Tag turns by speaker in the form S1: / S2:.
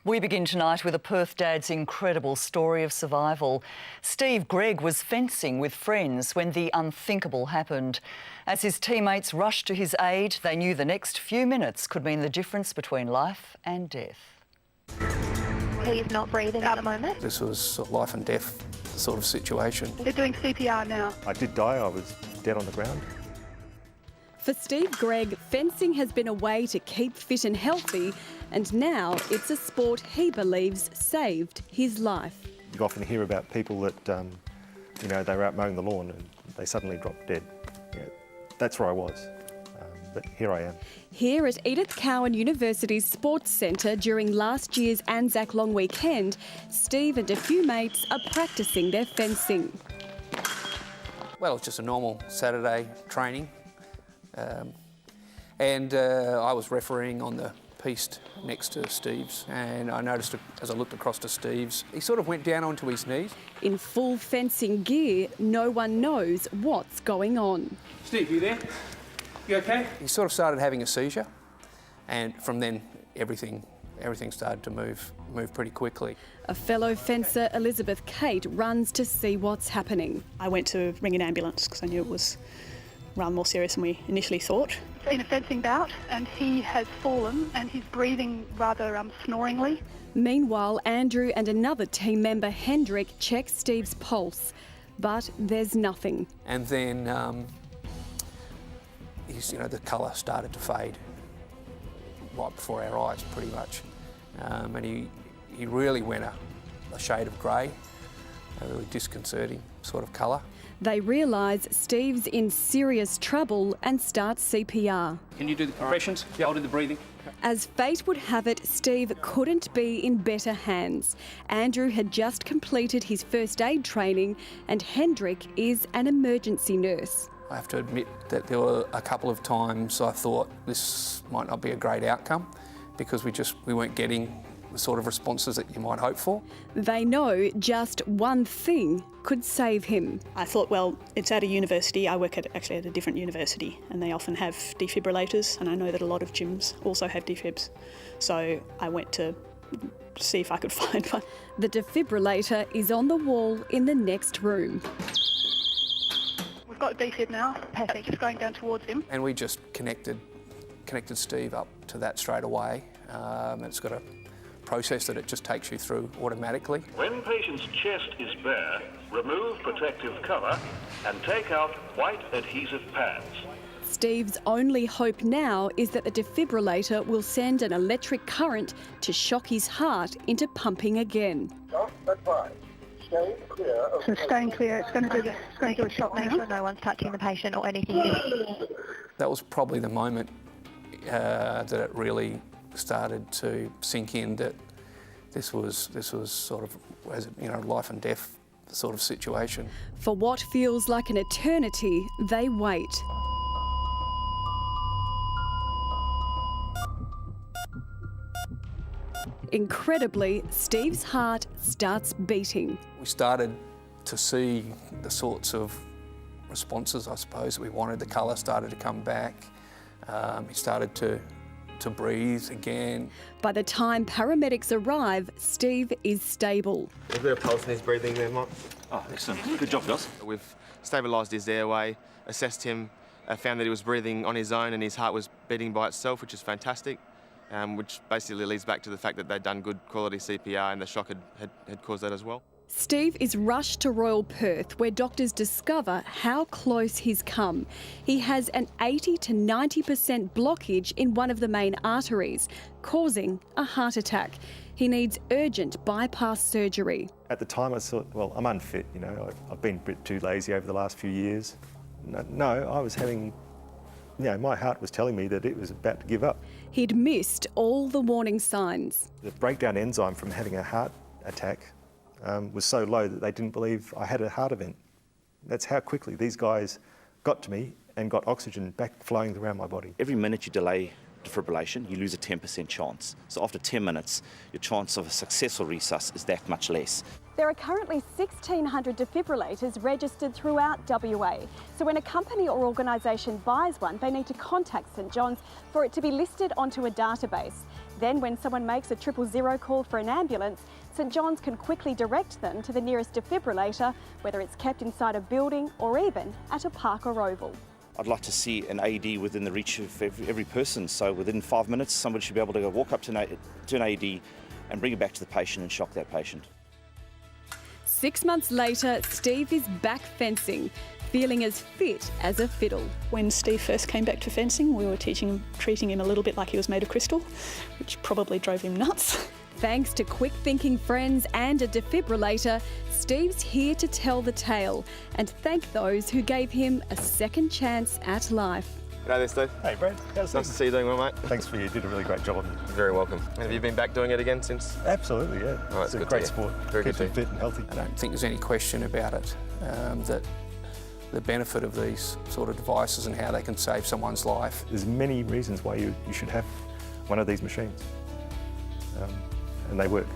S1: We begin tonight with a Perth dad's incredible story of survival. Steve Gregg was fencing with friends when the unthinkable happened. As his teammates rushed to his aid, they knew the next few minutes could mean the difference between life and death.
S2: He's not breathing at the moment.
S3: This was a life and death sort of situation.
S4: They're doing CPR now.
S5: I did die, I was dead on the ground.
S6: For Steve Gregg, fencing has been a way to keep fit and healthy, and now it's a sport he believes saved his life.
S5: You often hear about people that, they were out mowing the lawn and they suddenly dropped dead. Yeah, that's where I was, but here I am.
S6: Here at Edith Cowan University's Sports Centre during last year's Anzac long weekend, Steve and a few mates are practising their fencing.
S3: Well, it's just a normal Saturday training. I was refereeing on the piste next to Steve's, and I noticed as I looked across to Steve's, he sort of went down onto his knees.
S6: In full fencing gear, no one knows what's going on.
S3: Steve, you there? You okay? He sort of started having a seizure, and from then everything started to move pretty quickly.
S6: A fellow fencer, Elizabeth Kate, runs to see what's happening.
S4: I went to ring an ambulance because I knew it was rather more serious than we initially thought. In a fencing bout, and he has fallen and he's breathing rather snoringly.
S6: Meanwhile, Andrew and another team member, Hendrick, check Steve's pulse, but there's nothing.
S3: And then the colour started to fade right before our eyes, pretty much. And he really went a shade of grey, a really disconcerting sort of colour.
S6: They realise Steve's in serious trouble and start CPR.
S7: Can you do the compressions? Yeah, I'll do the breathing.
S6: As fate would have it, Steve couldn't be in better hands. Andrew had just completed his first aid training and Hendrick is an emergency nurse.
S3: I have to admit that there were a couple of times I thought this might not be a great outcome because we weren't getting the sort of responses that you might hope for.
S6: They know just one thing could save him.
S4: I thought, well, it's at a university. I work actually at a different university, and they often have defibrillators, and I know that a lot of gyms also have defibs. So I went to see if I could find one.
S6: The defibrillator is on the wall in the next room.
S4: We've got a defib now. Perfect. Just going down towards him.
S3: And we just connected Steve up to that straight away. It's got a process that it just takes you through automatically.
S8: When patient's chest is bare, remove protective cover and take out white adhesive pads.
S6: Steve's only hope now is that the defibrillator will send an electric current to shock his heart into pumping again.
S4: So staying clear, it's going to do a shock
S2: Make
S4: now.
S2: sure no one's touching the patient or anything.
S3: That was probably the moment that it really started to sink in that this was sort of life and death sort of situation.
S6: For what feels like an eternity, they wait. Incredibly, Steve's heart starts beating.
S3: We started to see the sorts of responses, I suppose, that we wanted. The colour started to come back. He started to breathe again.
S6: By the time paramedics arrive, Steve is stable.
S9: Is there a pulse in his breathing there, Mike?
S7: Oh, excellent. Good job, guys.
S9: We've stabilised his airway, assessed him, found that he was breathing on his own and his heart was beating by itself, which is fantastic, which basically leads back to the fact that they'd done good quality CPR and the shock had caused that as well.
S6: Steve is rushed to Royal Perth, where doctors discover how close he's come. He has an 80 to 90% blockage in one of the main arteries, causing a heart attack. He needs urgent bypass surgery.
S5: At the time I thought, well, I'm unfit, I've been a bit too lazy over the last few years. No, I was having, my heart was telling me that it was about to give up.
S6: He'd missed all the warning signs.
S5: The breakdown enzyme from having a heart attack was so low that they didn't believe I had a heart event. That's how quickly these guys got to me and got oxygen back flowing around my body.
S10: Every minute you delay defibrillation, you lose a 10% chance. So after 10 minutes, your chance of a successful resus is that much less.
S6: There are currently 1,600 defibrillators registered throughout WA. So when a company or organisation buys one, they need to contact St John's for it to be listed onto a database. Then when someone makes a 000 call for an ambulance, St John's can quickly direct them to the nearest defibrillator, whether it's kept inside a building or even at a park or oval.
S10: I'd like to see an AED within the reach of every person, so within 5 minutes somebody should be able to go walk up to an AED and bring it back to the patient and shock that patient.
S6: 6 months later, Steve is back fencing, feeling as fit as a fiddle.
S4: When Steve first came back to fencing, we were treating him a little bit like he was made of crystal, which probably drove him nuts.
S6: Thanks to quick-thinking friends and a defibrillator, Steve's here to tell the tale and thank those who gave him a second chance at life.
S9: G'day there, Steve.
S5: Hey, Brad. How's
S9: Nice to see you doing well, mate.
S5: Thanks for you. Did a really great job on you.
S9: You're very welcome. And have you been back doing it again since?
S5: Absolutely, yeah.
S9: Oh, that's
S5: it's a
S9: good to
S5: great
S9: hear.
S5: sport.
S9: Very
S5: Keeps
S9: good
S5: you
S9: to
S5: fit and healthy.
S3: I don't think there's any question about it, that the benefit of these sort of devices and how they can save someone's life.
S5: There's many reasons why you should have one of these machines, and they work.